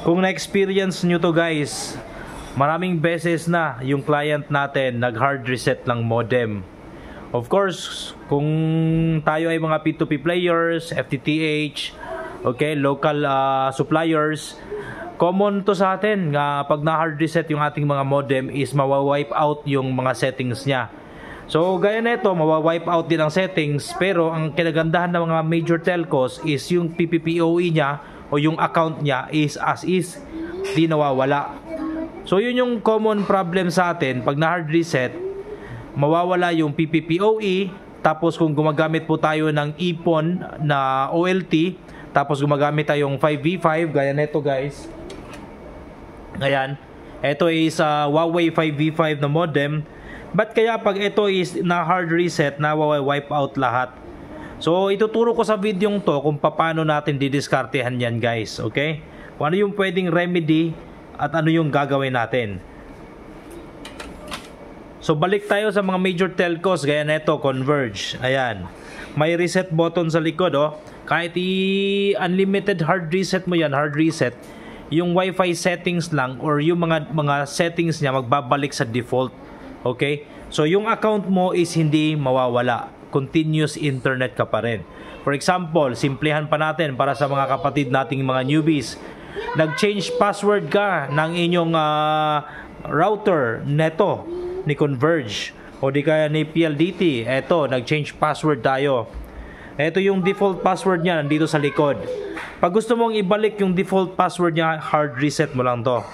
Kung na-experience nyo to guys, maraming beses na yung client natin nag-hard reset ng modem. Of course, kung tayo ay mga P2P players, FTTH, okay, local suppliers, common to sa atin nga pag na-hard reset yung ating mga modem is mawa-wipe out yung mga settings niya. So, gaya nito, mawa-wipe out din ang settings, pero ang kinagandahan ng mga major telcos is yung PPPoE niya o yung account niya is as is, di nawawala. So, yun yung common problem sa atin pag na-hard reset, mawawala yung PPPoE, tapos kung gumagamit po tayo ng EPON na OLT, tapos gumagamit tayong 5v5, gaya nito guys. Ayan, ito is Huawei 5v5 na modem. But kaya pag ito is na hard reset, na wipe out lahat. So ituturo ko sa video to kung paano natin didiskartehan yan guys, okay? Kung ano yung pwedeng remedy at ano yung gagawin natin. So balik tayo sa mga major telcos, gaya nito, Converge. Ayan, may reset button sa likod oh. Kahit unlimited hard reset mo yan, hard reset, yung Wi-Fi settings lang or yung mga settings niya magbabalik sa default. Okay? So yung account mo is hindi mawawala. Continuous internet ka pa rin. For example, simplihan pa natin para sa mga kapatid nating mga newbies. Nag-change password ka ng inyong router neto ni Converge o di kaya ni PLDT. Eto, nag-change password tayo. Ito yung default password niya nandito sa likod. Pag gusto mong ibalik yung default password niya, hard reset mo lang to.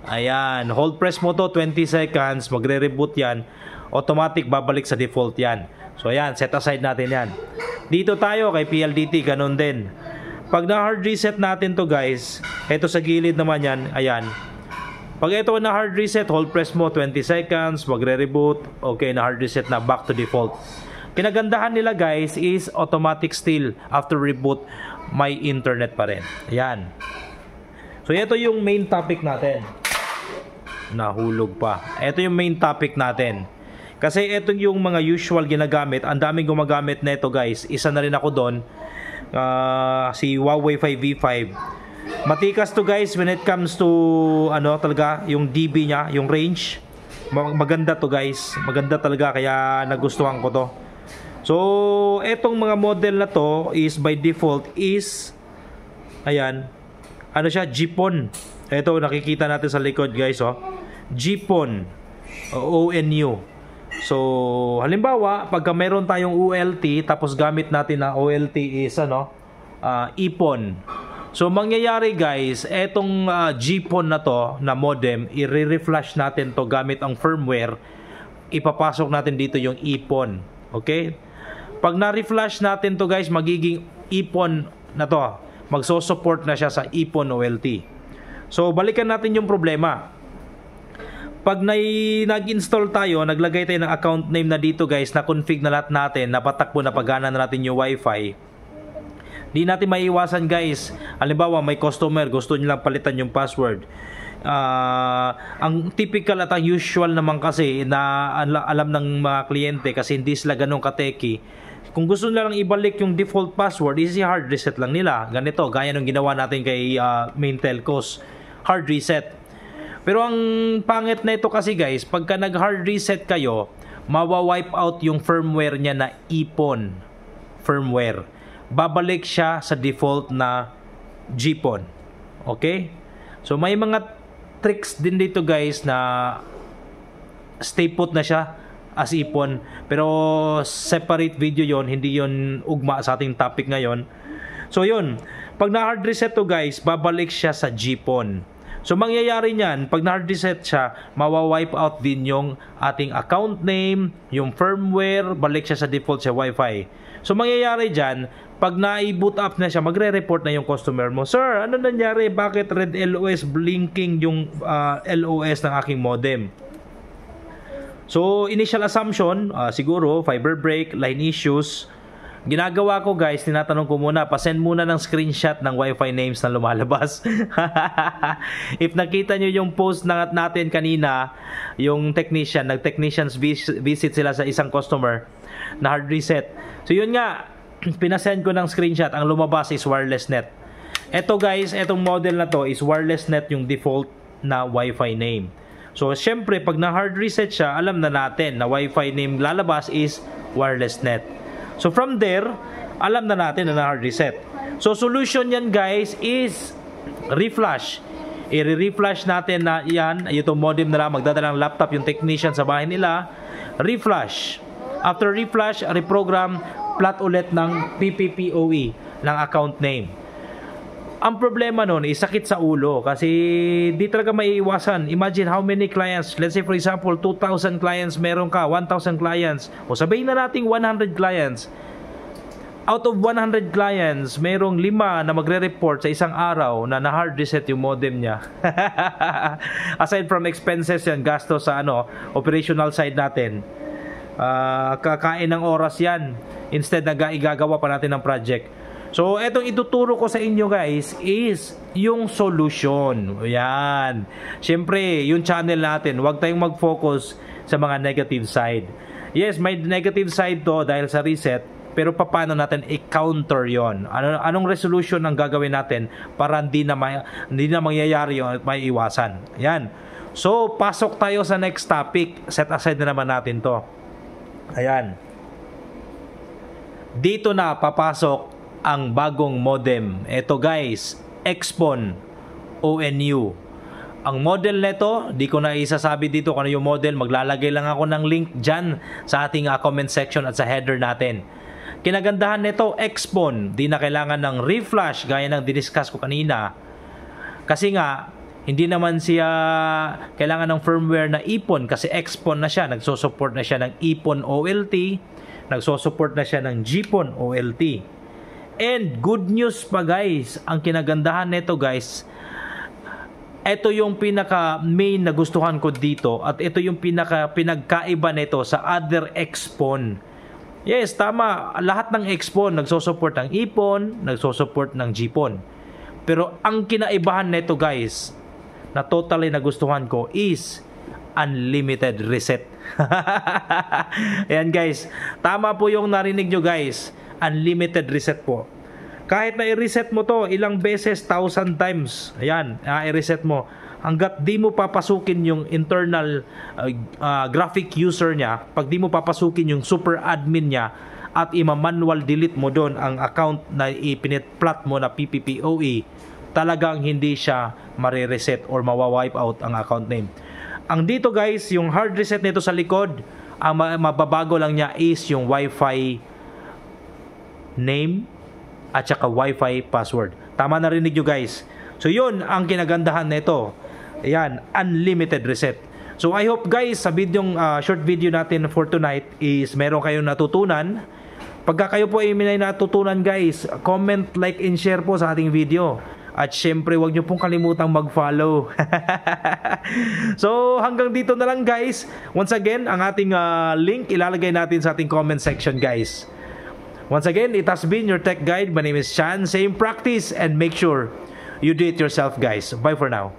Ayan, hold press mo to 20 seconds, magre-reboot yan. Automatic babalik sa default yan. So ayan, set aside natin yan. Dito tayo kay PLDT, ganun din. Pag na hard reset natin to guys, ito sa gilid naman yan, ayan. Pag ito na hard reset, hold press mo 20 seconds, magre-reboot. Okay, na hard reset na, back to default. Kinagandahan nila guys is automatic still after reboot, may internet pa rin. Ayan. So ito yung main topic natin. Nahulog pa. Ito yung main topic natin. Kasi ito yung mga usual ginagamit. Ang daming gumagamit nito guys. Isa na rin ako doon. Si Huawei 5v5. Matikas to guys when it comes to ano talaga, yung DB niya, yung range. Maganda to guys. Maganda talaga kaya nagustuhan ko to. So, etong mga model na to is by default is ayan. Ano siya? GPON. Ito nakikita natin sa likod guys oh. GPON. ONU. So, halimbawa, pagka meron tayong ULT tapos gamit natin na OLT is ano, EPON. So, mangyayari guys, etong GPON na to na modem, i-reflash natin to gamit ang firmware. Ipapasok natin dito yung EPON. Okay? Pag na-reflash natin to guys, magiging EPON na to. Magso-support na siya sa EPON OLT. So, balikan natin yung problema. Pag nag-install tayo, naglagay tayo ng account name na dito guys, na-config na lahat natin, napatakbo na pagana na natin yung Wi-Fi. Di natin maiiwasan guys. Halimbawa, may customer, gusto nilang palitan yung password. Ang typical at ang usual naman kasi na alam ng mga kliyente kasi hindi sila ganun kateki. Kung gusto nila lang ibalik yung default password, easy hard reset lang nila. Ganito, gaya ng ginawa natin kay main telcos. Hard reset. Pero ang pangit na ito kasi guys, pagka nag-hard reset kayo, mawa-wipe out yung firmware niya na EPON firmware. Babalik siya sa default na GPON. Okay? So may mga tricks din dito guys na stay put na siya as EPON. Pero separate video yon, hindi yon ugma sa ating topic ngayon. So yun, pag na-hard reset to guys, babalik siya sa GPON. So mangyayari niyan, pag na-hard reset siya, mawa-wipe out din yung ating account name, yung firmware, balik siya sa default sa Wi-Fi. So mangyayari diyan, pag na-boot up na siya, magre-report na yung customer mo, "Sir, ano nangyari? Bakit red LOS blinking yung LOS ng aking modem?" So initial assumption, siguro fiber break, line issues. Ginagawa ko guys, tinatanong ko muna, pasend muna ng screenshot ng Wi-Fi names na lumalabas. If nakita nyo yung post natin kanina, yung technician, nag-technicians visit sila sa isang customer na hard reset. So yun nga, pinasend ko ng screenshot, ang lumabas is wireless net. Ito guys, etong model na to is wireless net yung default na Wi-Fi name. So syempre pag na hard reset siya, alam na natin na Wi-Fi name lalabas is wireless net. So from there, alam na natin na hard reset. So solution yan guys is reflash. I-reflash natin na yan, itong modem na lang, magdadala ng laptop yung technician sa bahay nila. Reflash. After reflash, reprogram, plot ulit ng PPPoE ng account name. Ang problema nun is sakit sa ulo kasi di talaga maiiwasan. Imagine how many clients, let's say for example 2,000 clients meron ka, 1,000 clients, o sabihin na natin 100 clients. Out of 100 clients, merong 5 na magre-report sa isang araw na na-hard reset yung modem niya. Aside from expenses yan, gasto sa operational side natin. Kakain ng oras yan. Instead, igagawa pa natin ng project. So, etong ituturo ko sa inyo guys is yung solution. Yan. Siyempre, yung channel natin, huwag tayong mag-focus sa mga negative side. Yes, may negative side to dahil sa reset. Pero paano natin i-counter yon? Anong resolution ang gagawin natin para hindi na mangyayari yun at may iwasan? Ayan. So, pasok tayo sa next topic. Set aside na naman natin to. Ayan. Dito na papasok ang bagong modem. Ito guys, Xpon ONU. Ang model nito, di ko na isasabi dito kung ano yung model. Maglalagay lang ako ng link dyan sa ating comment section at sa header natin. Kinagandahan nito, Xpon, di na kailangan ng reflash gaya ng diniscuss ko kanina. Kasi nga, hindi naman siya kailangan ng firmware na Epon kasi Xpon na siya. Nagsosupport na siya ng Epon OLT, nagsosupport na siya ng GPON OLT. And good news pa guys, ang kinagandahan nito guys, ito yung pinaka main na gustuhan ko dito at ito yung pinagkaiba nito sa other Xpon. Yes, tama. Lahat ng Xpon nagsosupport ng Epon, nagsosupport ng GPON. Pero ang kinaibahan nito guys, na totally nagustuhan ko is unlimited reset. Ayan guys, tama po yung narinig nyo guys. Unlimited reset po. Kahit na i-reset mo to ilang beses, 1,000 times. Ayan, i-reset mo. Hanggat di mo papasukin yung internal graphic user niya, pag di mo papasukin yung super admin niya at ima-manual delete mo doon ang account na ipinit-plot mo na PPPoE, talagang hindi siya marireset or mawawipe out ang account name. Ang dito guys, yung hard reset nito sa likod, ang mababago lang niya is yung Wi-Fi name at saka Wi-Fi password. Tama na rinig nyo guys. So yun ang kinagandahan nito. Ayan, unlimited reset. So I hope guys sa short video natin for tonight is meron kayong natutunan. Pagka kayo po ay may natutunan guys, comment, like, and share po sa ating video. At syempre wag nyo pong kalimutang mag-follow. So hanggang dito na lang guys. Once again, ang ating link ilalagay natin sa ating comment section guys. Once again, it has been your tech guide. My name is Chan. Same practice and make sure you do it yourself guys. Bye for now.